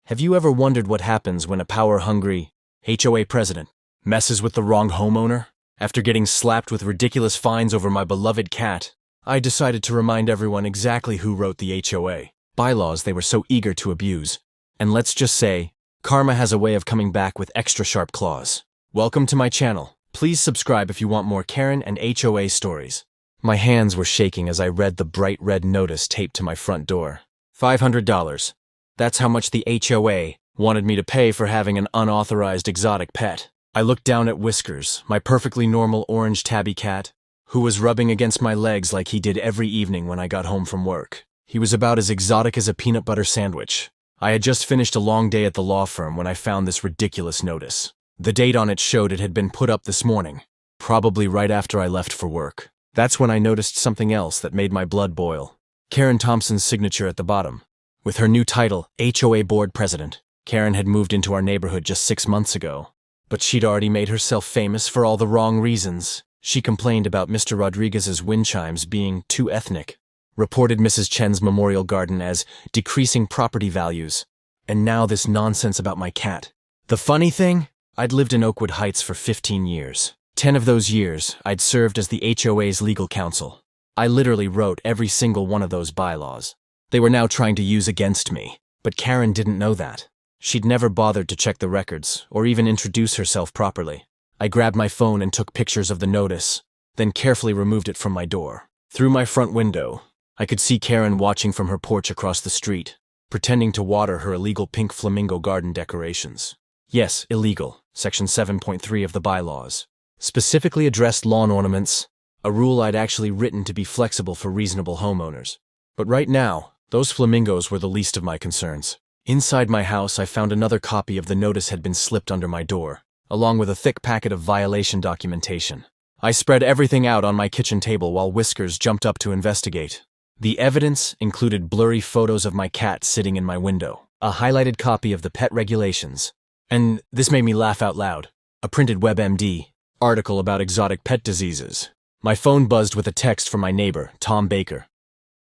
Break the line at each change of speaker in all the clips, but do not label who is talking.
Have you ever wondered what happens when a power-hungry HOA president messes with the wrong homeowner? After getting slapped with ridiculous fines over my beloved cat, I decided to remind everyone exactly who wrote the HOA bylaws they were so eager to abuse. And let's just say, karma has a way of coming back with extra sharp claws. Welcome to my channel. Please subscribe if you want more Karen and HOA stories. My hands were shaking as I read the bright red notice taped to my front door. $500. That's how much the HOA wanted me to pay for having an unauthorized exotic pet. I looked down at Whiskers, my perfectly normal orange tabby cat, who was rubbing against my legs like he did every evening when I got home from work. He was about as exotic as a peanut butter sandwich. I had just finished a long day at the law firm when I found this ridiculous notice. The date on it showed it had been put up this morning, probably right after I left for work. That's when I noticed something else that made my blood boil. Karen Thompson's signature at the bottom. With her new title, HOA Board President, Karen had moved into our neighborhood just 6 months ago. But she'd already made herself famous for all the wrong reasons. She complained about Mr. Rodriguez's wind chimes being too ethnic, reported Mrs. Chen's memorial garden as decreasing property values, and now this nonsense about my cat. The funny thing? I'd lived in Oakwood Heights for 15 years. 10 of those years, I'd served as the HOA's legal counsel. I literally wrote every single one of those bylaws. They were now trying to use against me, but Karen didn't know that. She'd never bothered to check the records, or even introduce herself properly. I grabbed my phone and took pictures of the notice, then carefully removed it from my door. Through my front window, I could see Karen watching from her porch across the street, pretending to water her illegal pink flamingo garden decorations. Yes, illegal, Section 7.3 of the bylaws. Specifically addressed lawn ornaments, a rule I'd actually written to be flexible for reasonable homeowners. But right now, those flamingos were the least of my concerns. Inside my house, I found another copy of the notice had been slipped under my door, along with a thick packet of violation documentation. I spread everything out on my kitchen table while Whiskers jumped up to investigate. The evidence included blurry photos of my cat sitting in my window, a highlighted copy of the pet regulations, and this made me laugh out loud, a printed WebMD article about exotic pet diseases. My phone buzzed with a text from my neighbor, Tom Baker.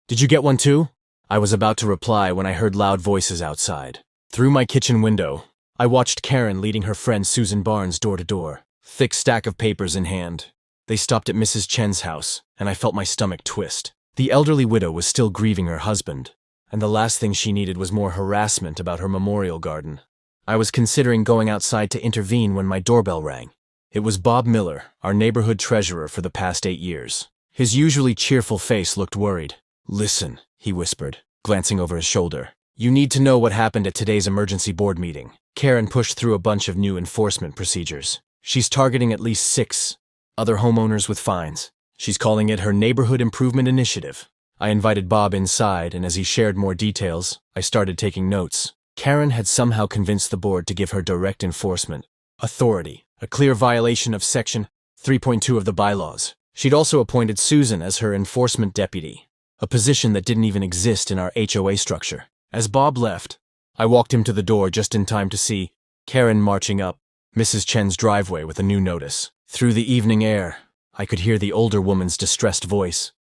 "Did you get one too?" I was about to reply when I heard loud voices outside. Through my kitchen window, I watched Karen leading her friend Susan Barnes door to door, thick stack of papers in hand. They stopped at Mrs. Chen's house, and I felt my stomach twist. The elderly widow was still grieving her husband, and the last thing she needed was more harassment about her memorial garden. I was considering going outside to intervene when my doorbell rang. It was Bob Miller, our neighborhood treasurer for the past 8 years. His usually cheerful face looked worried. "Listen," he whispered, glancing over his shoulder. "You need to know what happened at today's emergency board meeting." Karen pushed through a bunch of new enforcement procedures. She's targeting at least 6 other homeowners with fines. She's calling it her Neighborhood Improvement Initiative. I invited Bob inside, and as he shared more details, I started taking notes. Karen had somehow convinced the board to give her direct enforcement authority, a clear violation of Section 3.2 of the bylaws. She'd also appointed Susan as her enforcement deputy, a position that didn't even exist in our HOA structure. As Bob left, I walked him to the door just in time to see Karen marching up Mrs. Chen's driveway with a new notice. Through the evening air, I could hear the older woman's distressed voice.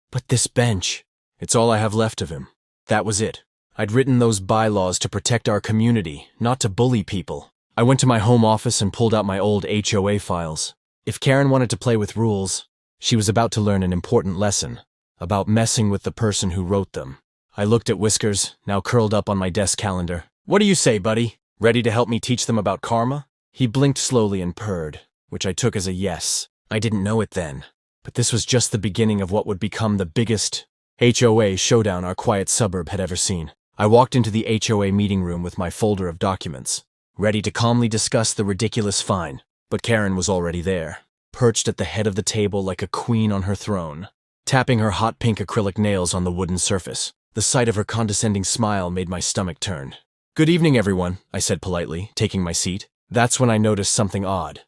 "But this bench, it's all I have left of him." That was it. I'd written those bylaws to protect our community, not to bully people. I went to my home office and pulled out my old HOA files. If Karen wanted to play with rules, she was about to learn an important lesson about messing with the person who wrote them. I looked at Whiskers, now curled up on my desk calendar. "What do you say, buddy? Ready to help me teach them about karma?" He blinked slowly and purred, which I took as a yes. I didn't know it then, but this was just the beginning of what would become the biggest HOA showdown our quiet suburb had ever seen. I walked into the HOA meeting room with my folder of documents, ready to calmly discuss the ridiculous fine, but Karen was already there, perched at the head of the table like a queen on her throne, tapping her hot pink acrylic nails on the wooden surface. The sight of her condescending smile made my stomach turn. "Good evening, everyone," I said politely, taking my seat. That's when I noticed something odd.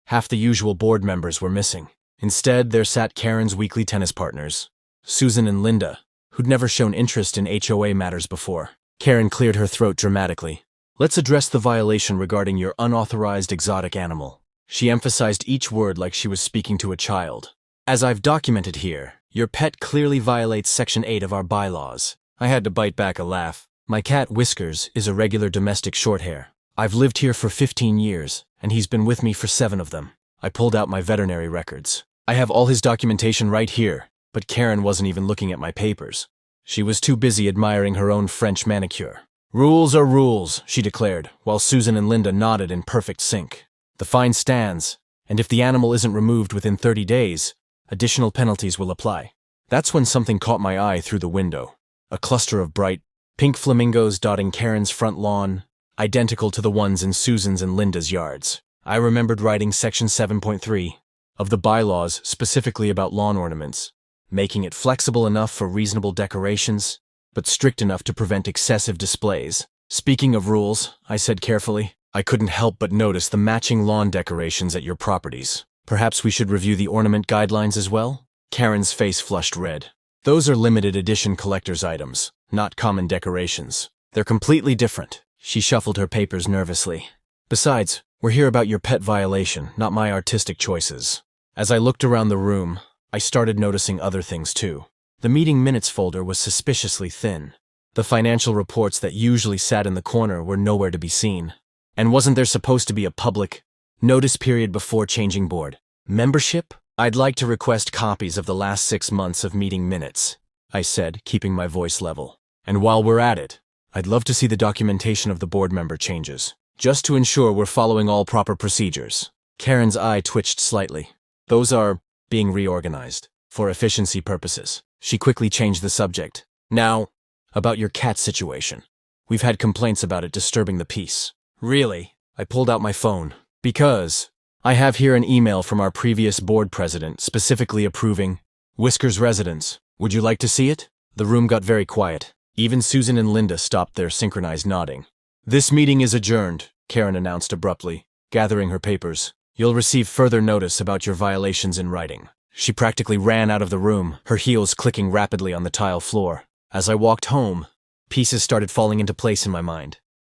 Half the usual board members were missing. Instead, there sat Karen's weekly tennis partners, Susan and Linda, who'd never shown interest in HOA matters before. Karen cleared her throat dramatically. "Let's address the violation regarding your unauthorized exotic animal." She emphasized each word like she was speaking to a child. "As I've documented here, your pet clearly violates Section 8 of our bylaws." I had to bite back a laugh. My cat Whiskers is a regular domestic shorthair. I've lived here for 15 years, and he's been with me for 7 of them. I pulled out my veterinary records. I have all his documentation right here, but Karen wasn't even looking at my papers. She was too busy admiring her own French manicure. Rules are rules, she declared, while Susan and Linda nodded in perfect sync. The fine stands, and if the animal isn't removed within 30 days, additional penalties will apply. That's when something caught my eye through the window. A cluster of bright, pink flamingos dotting Karen's front lawn, identical to the ones in Susan's and Linda's yards. I remembered writing Section 7.3 of the Bylaws specifically about lawn ornaments, making it flexible enough for reasonable decorations, but strict enough to prevent excessive displays. Speaking of rules, I said carefully, I couldn't help but notice the matching lawn decorations at your properties. Perhaps we should review the ornament guidelines as well? Karen's face flushed red. Those are limited edition collector's items, not common decorations. They're completely different. She shuffled her papers nervously. Besides, we're here about your pet violation, not my artistic choices. As I looked around the room, I started noticing other things too. The meeting minutes folder was suspiciously thin. The financial reports that usually sat in the corner were nowhere to be seen. And wasn't there supposed to be a public notice period before changing board membership? I'd like to request copies of the last 6 months of meeting minutes, I said, keeping my voice level. And while we're at it, I'd love to see the documentation of the board member changes, just to ensure we're following all proper procedures. Karen's eye twitched slightly. Those are being reorganized for efficiency purposes. She quickly changed the subject. Now, about your cat situation. We've had complaints about it disturbing the peace. Really? I pulled out my phone. Because I have here an email from our previous board president specifically approving Whiskers' residence. Would you like to see it? The room got very quiet. Even Susan and Linda stopped their synchronized nodding. This meeting is adjourned, Karen announced abruptly, gathering her papers. You'll receive further notice about your violations in writing. She practically ran out of the room, her heels clicking rapidly on the tile floor. As I walked home, pieces started falling into place in my mind.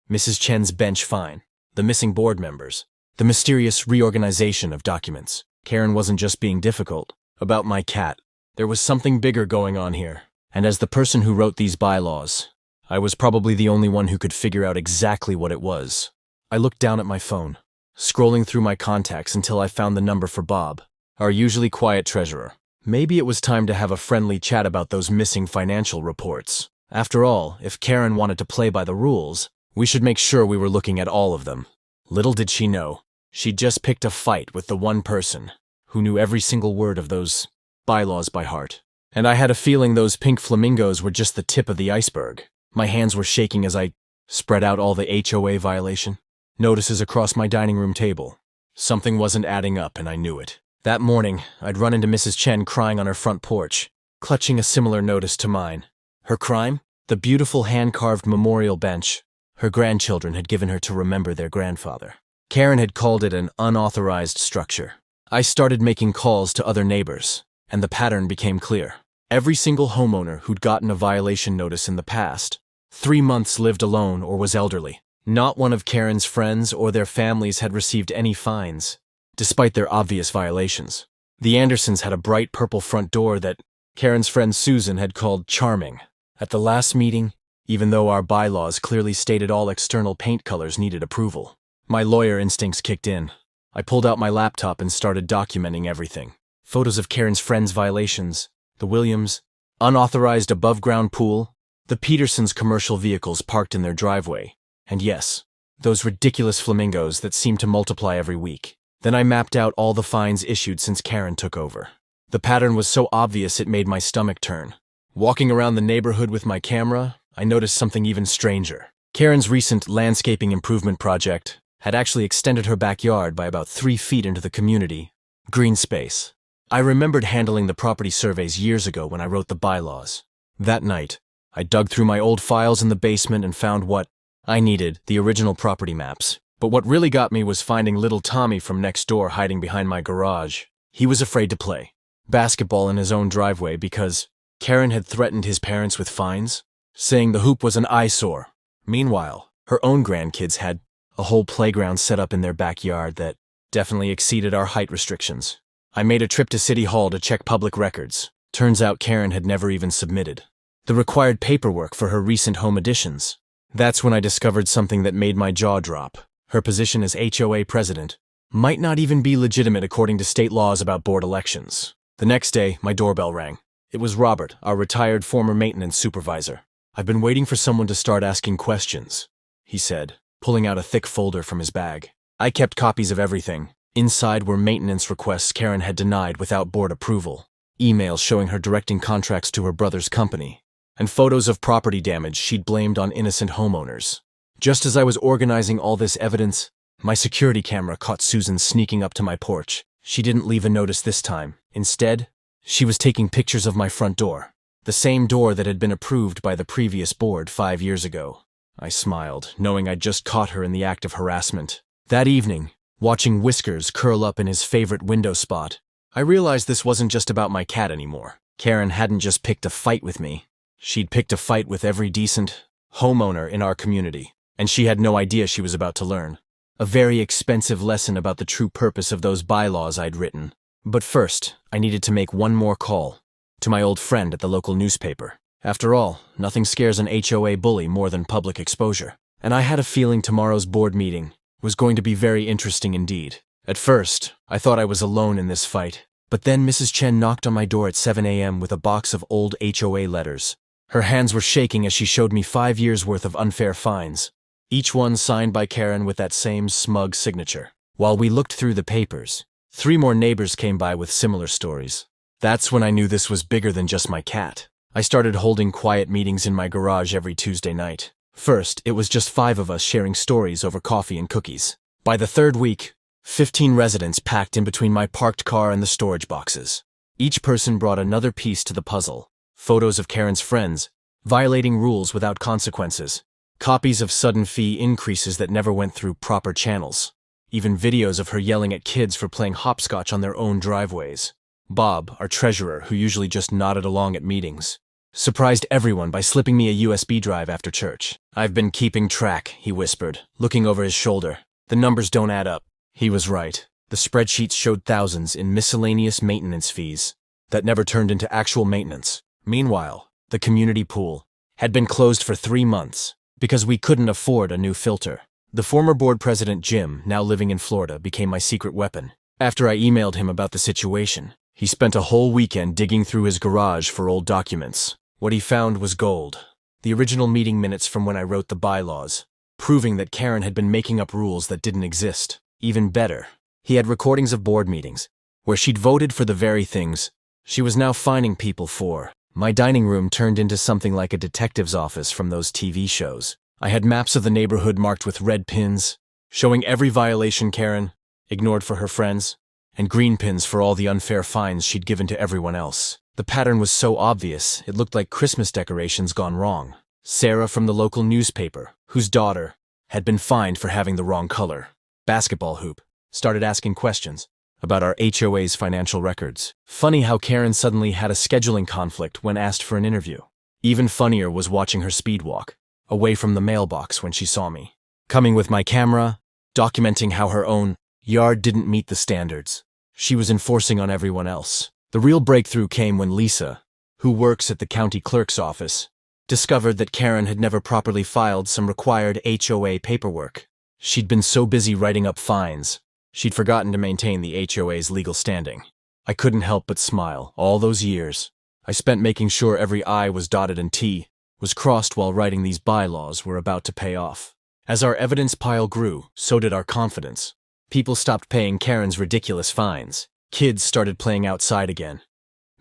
Mrs. Chen's bench fine, the missing board members, the mysterious reorganization of documents. Karen wasn't just being difficult about my cat. There was something bigger going on here. And as the person who wrote these bylaws, I was probably the only one who could figure out exactly what it was. I looked down at my phone, scrolling through my contacts until I found the number for Bob, our usually quiet treasurer. Maybe it was time to have a friendly chat about those missing financial reports. After all, if Karen wanted to play by the rules, we should make sure we were looking at all of them. Little did she know, she'd just picked a fight with the one person who knew every single word of those bylaws by heart. And I had a feeling those pink flamingos were just the tip of the iceberg. My hands were shaking as I spread out all the HOA violation notices across my dining room table. Something wasn't adding up, and I knew it. That morning, I'd run into Mrs. Chen crying on her front porch, clutching a similar notice to mine. Her crime? The beautiful hand-carved memorial bench her grandchildren had given her to remember their grandfather. Karen had called it an unauthorized structure. I started making calls to other neighbors, and the pattern became clear. Every single homeowner who'd gotten a violation notice in the past, 3 months lived alone or was elderly. Not one of Karen's friends or their families had received any fines, despite their obvious violations. The Andersons had a bright purple front door that Karen's friend Susan had called charming. At the last meeting, even though our bylaws clearly stated all external paint colors needed approval, my lawyer instincts kicked in. I pulled out my laptop and started documenting everything. Photos of Karen's friends' violations, the Williams' unauthorized above-ground pool, the Petersons' commercial vehicles parked in their driveway, and yes, those ridiculous flamingos that seemed to multiply every week. Then I mapped out all the fines issued since Karen took over. The pattern was so obvious it made my stomach turn. Walking around the neighborhood with my camera, I noticed something even stranger. Karen's recent landscaping improvement project had actually extended her backyard by about 3 feet into the community green space. I remembered handling the property surveys years ago when I wrote the bylaws. That night, I dug through my old files in the basement and found what I needed, the original property maps. But what really got me was finding little Tommy from next door hiding behind my garage. He was afraid to play basketball in his own driveway because Karen had threatened his parents with fines, saying the hoop was an eyesore. Meanwhile, her own grandkids had a whole playground set up in their backyard that definitely exceeded our height restrictions. I made a trip to City Hall to check public records. Turns out Karen had never even submitted the required paperwork for her recent home additions. That's when I discovered something that made my jaw drop. Her position as HOA president might not even be legitimate according to state laws about board elections. The next day, my doorbell rang. It was Robert, our retired former maintenance supervisor. "I've been waiting for someone to start asking questions," he said, pulling out a thick folder from his bag. I kept copies of everything. Inside were maintenance requests Karen had denied without board approval, emails showing her directing contracts to her brother's company, and photos of property damage she'd blamed on innocent homeowners. Just as I was organizing all this evidence, my security camera caught Susan sneaking up to my porch. She didn't leave a notice this time. Instead, she was taking pictures of my front door, the same door that had been approved by the previous board 5 years ago. I smiled, knowing I'd just caught her in the act of harassment. That evening, watching Whiskers curl up in his favorite window spot, I realized this wasn't just about my cat anymore. Karen hadn't just picked a fight with me. She'd picked a fight with every decent homeowner in our community, and she had no idea she was about to learn. A very expensive lesson about the true purpose of those bylaws I'd written. But first, I needed to make one more call to my old friend at the local newspaper. After all, nothing scares an HOA bully more than public exposure, and I had a feeling tomorrow's board meeting was going to be very interesting indeed. At first, I thought I was alone in this fight, but then Mrs. Chen knocked on my door at 7 a.m. with a box of old HOA letters. Her hands were shaking as she showed me 5 years' worth of unfair fines, each one signed by Karen with that same smug signature. While we looked through the papers, 3 more neighbors came by with similar stories. That's when I knew this was bigger than just my cat. I started holding quiet meetings in my garage every Tuesday night. First, it was just 5 of us sharing stories over coffee and cookies. By the 3rd week, 15 residents packed in between my parked car and the storage boxes. Each person brought another piece to the puzzle. Photos of Karen's friends, violating rules without consequences. Copies of sudden fee increases that never went through proper channels. Even videos of her yelling at kids for playing hopscotch on their own driveways. Bob, our treasurer, who usually just nodded along at meetings, surprised everyone by slipping me a USB drive after church. "I've been keeping track," he whispered, looking over his shoulder. "The numbers don't add up." He was right. The spreadsheets showed thousands in miscellaneous maintenance fees that never turned into actual maintenance. Meanwhile, the community pool had been closed for 3 months because we couldn't afford a new filter. The former board president, Jim, now living in Florida, became my secret weapon. After I emailed him about the situation, he spent a whole weekend digging through his garage for old documents. What he found was gold. The original meeting minutes from when I wrote the bylaws, proving that Karen had been making up rules that didn't exist. Even better, he had recordings of board meetings where she'd voted for the very things she was now fining people for. My dining room turned into something like a detective's office from those TV shows. I had maps of the neighborhood marked with red pins, showing every violation Karen ignored for her friends, and green pins for all the unfair fines she'd given to everyone else. The pattern was so obvious, it looked like Christmas decorations gone wrong. Sarah from the local newspaper, whose daughter had been fined for having the wrong color basketball hoop, started asking questions about our HOA's financial records. Funny how Karen suddenly had a scheduling conflict when asked for an interview. Even funnier was watching her speed walk away from the mailbox when she saw me, coming with my camera, documenting how her own yard didn't meet the standards she was enforcing on everyone else. The real breakthrough came when Lisa, who works at the county clerk's office, discovered that Karen had never properly filed some required HOA paperwork. She'd been so busy writing up fines, she'd forgotten to maintain the HOA's legal standing. I couldn't help but smile. All those years I spent making sure every I was dotted and T was crossed while writing these bylaws were about to pay off. As our evidence pile grew, so did our confidence. People stopped paying Karen's ridiculous fines. Kids started playing outside again.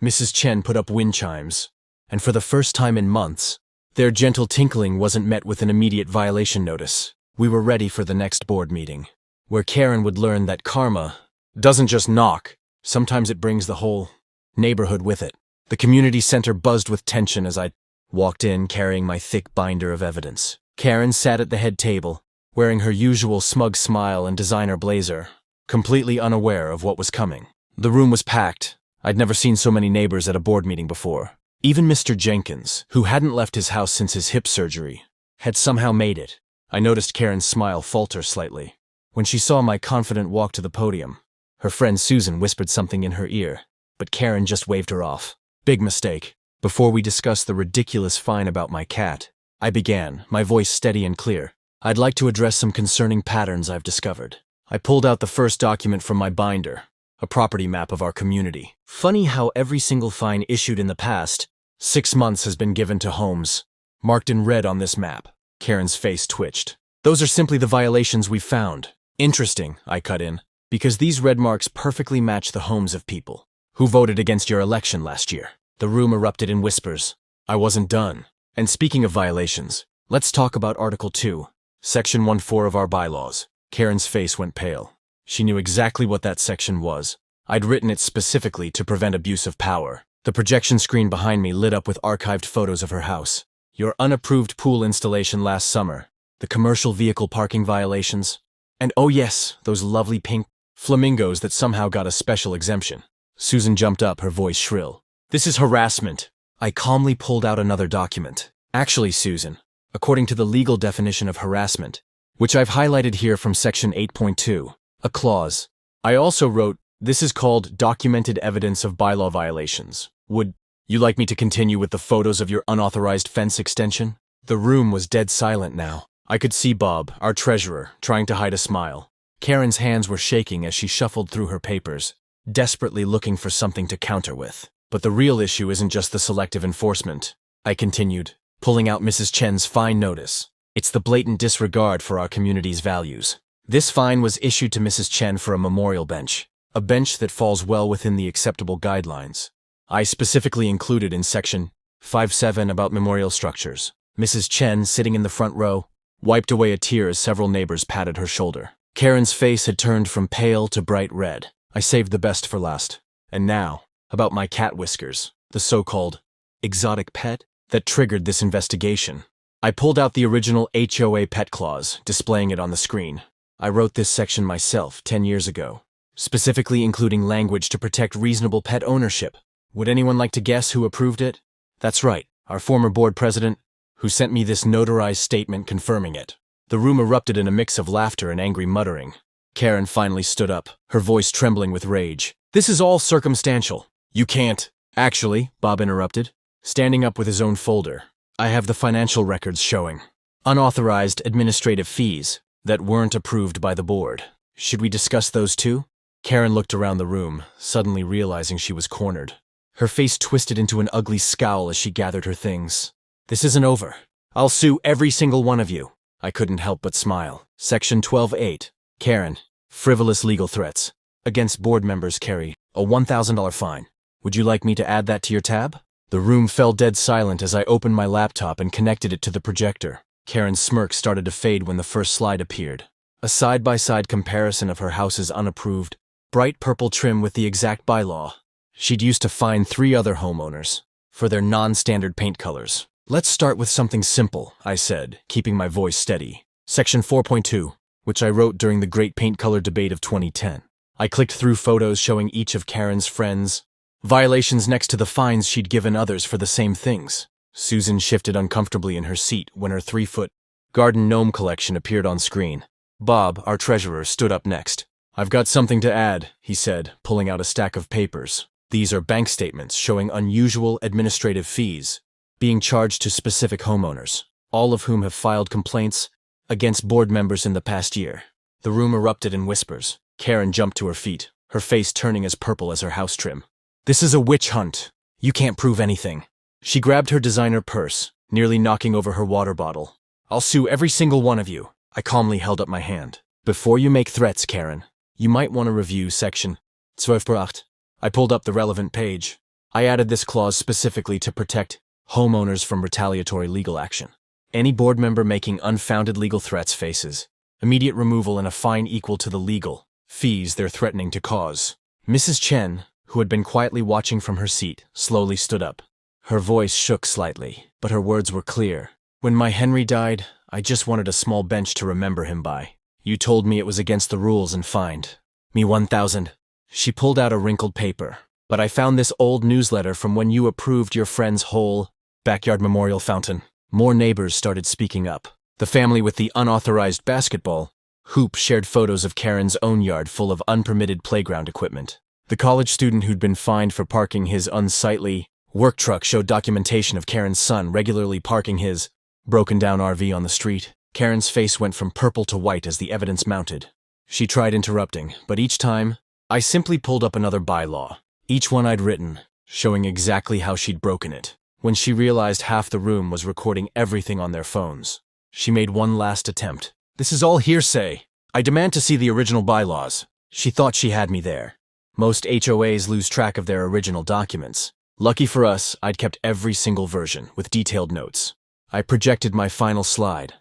Mrs. Chen put up wind chimes, and for the first time in months, their gentle tinkling wasn't met with an immediate violation notice. We were ready for the next board meeting, where Karen would learn that karma doesn't just knock, sometimes it brings the whole neighborhood with it. The community center buzzed with tension as I walked in carrying my thick binder of evidence. Karen sat at the head table, wearing her usual smug smile and designer blazer, completely unaware of what was coming. The room was packed. I'd never seen so many neighbors at a board meeting before. Even Mr. Jenkins, who hadn't left his house since his hip surgery, had somehow made it. I noticed Karen's smile falter slightly when she saw my confident walk to the podium. Her friend Susan whispered something in her ear, but Karen just waved her off. Big mistake. Before we discussed the ridiculous fine about my cat, I began, my voice steady and clear. I'd like to address some concerning patterns I've discovered. I pulled out the first document from my binder, a property map of our community. Funny how every single fine issued in the past 6 months has been given to homes marked in red on this map. Karen's face twitched. Those are simply the violations we found. Interesting, I cut in, because these red marks perfectly match the homes of people who voted against your election last year. The room erupted in whispers. I wasn't done. And speaking of violations, let's talk about Article 2, Section 14 of our bylaws. Karen's face went pale. She knew exactly what that section was. I'd written it specifically to prevent abuse of power. The projection screen behind me lit up with archived photos of her house. Your unapproved pool installation last summer, the commercial vehicle parking violations, and oh yes, those lovely pink flamingos that somehow got a special exemption. Susan jumped up, her voice shrill. This is harassment. I calmly pulled out another document. Actually, Susan, according to the legal definition of harassment, which I've highlighted here from Section 8.2, a clause. I also wrote, this is called documented evidence of bylaw violations. Would you like me to continue with the photos of your unauthorized fence extension? The room was dead silent now. I could see Bob, our treasurer, trying to hide a smile. Karen's hands were shaking as she shuffled through her papers, desperately looking for something to counter with. But the real issue isn't just the selective enforcement, I continued, pulling out Mrs. Chen's fine notice. It's the blatant disregard for our community's values. This fine was issued to Mrs. Chen for a memorial bench, a bench that falls well within the acceptable guidelines. I specifically included in Section 5.7 about memorial structures. Mrs. Chen, sitting in the front row, wiped away a tear as several neighbors patted her shoulder. Karen's face had turned from pale to bright red. I saved the best for last. And now, about my cat Whiskers, the so-called exotic pet that triggered this investigation. I pulled out the original HOA pet clause, displaying it on the screen. I wrote this section myself 10 years ago, specifically including language to protect reasonable pet ownership. Would anyone like to guess who approved it? That's right, our former board president, who sent me this notarized statement confirming it. The room erupted in a mix of laughter and angry muttering. Karen finally stood up, her voice trembling with rage. This is all circumstantial. You can't. Actually, Bob interrupted, standing up with his own folder. I have the financial records showing unauthorized administrative fees that weren't approved by the board. Should we discuss those too? Karen looked around the room, suddenly realizing she was cornered. Her face twisted into an ugly scowl as she gathered her things. This isn't over. I'll sue every single one of you. I couldn't help but smile. Section 12.8. Karen, frivolous legal threats against board members carry a $1,000 fine. Would you like me to add that to your tab? The room fell dead silent as I opened my laptop and connected it to the projector. Karen's smirk started to fade when the first slide appeared. A side-by-side comparison of her house's unapproved, bright purple trim with the exact bylaw. She'd used to fine 3 other homeowners for their non-standard paint colors. Let's start with something simple, I said, keeping my voice steady. Section 4.2, which I wrote during the Great Paint Color debate of 2010. I clicked through photos showing each of Karen's friends' violations next to the fines she'd given others for the same things. Susan shifted uncomfortably in her seat when her 3-foot garden gnome collection appeared on screen. Bob, our treasurer, stood up next. I've got something to add, he said, pulling out a stack of papers. These are bank statements showing unusual administrative fees being charged to specific homeowners, all of whom have filed complaints against board members in the past year. The room erupted in whispers. Karen jumped to her feet, her face turning as purple as her house trim. This is a witch hunt. You can't prove anything. She grabbed her designer purse, nearly knocking over her water bottle. I'll sue every single one of you. I calmly held up my hand. Before you make threats, Karen, you might want to review Section 12.8. I pulled up the relevant page. I added this clause specifically to protect homeowners from retaliatory legal action. Any board member making unfounded legal threats faces immediate removal and a fine equal to the legal fees they're threatening to cause. Mrs. Chen, who had been quietly watching from her seat, slowly stood up. Her voice shook slightly, but her words were clear. When my Henry died, I just wanted a small bench to remember him by. You told me it was against the rules and fined me 1,000. She pulled out a wrinkled paper. But I found this old newsletter from when you approved your friend's whole backyard memorial fountain. More neighbors started speaking up. The family with the unauthorized basketball hoop shared photos of Karen's own yard full of unpermitted playground equipment. The college student who'd been fined for parking his unsightly work truck showed documentation of Karen's son regularly parking his broken down RV on the street. Karen's face went from purple to white as the evidence mounted. She tried interrupting, but each time, I simply pulled up another bylaw, each one I'd written, showing exactly how she'd broken it. When she realized half the room was recording everything on their phones, she made one last attempt. "This is all hearsay. I demand to see the original bylaws." She thought she had me there. Most HOAs lose track of their original documents. Lucky for us, I'd kept every single version, with detailed notes. I projected my final slide,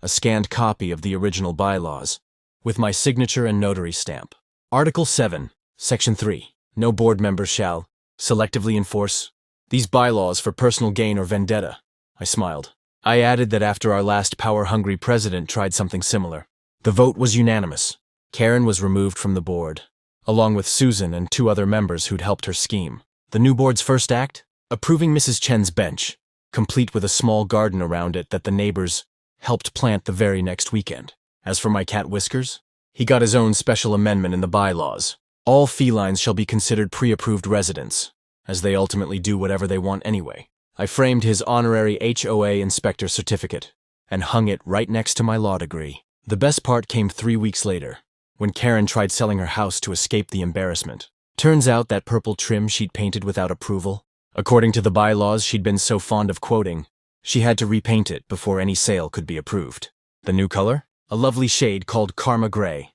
a scanned copy of the original bylaws, with my signature and notary stamp. Article 7, Section 3. No board member shall selectively enforce these bylaws for personal gain or vendetta. I smiled. I added that after our last power-hungry president tried something similar. The vote was unanimous. Karen was removed from the board, along with Susan and 2 other members who'd helped her scheme. The new board's first act? Approving Mrs. Chen's bench, complete with a small garden around it that the neighbors helped plant the very next weekend. As for my cat Whiskers, he got his own special amendment in the bylaws. All felines shall be considered pre-approved residents, as they ultimately do whatever they want anyway. I framed his honorary HOA inspector certificate and hung it right next to my law degree. The best part came 3 weeks later, when Karen tried selling her house to escape the embarrassment. Turns out that purple trim she'd painted without approval, according to the bylaws she'd been so fond of quoting, she had to repaint it before any sale could be approved. The new color? A lovely shade called Karma Gray.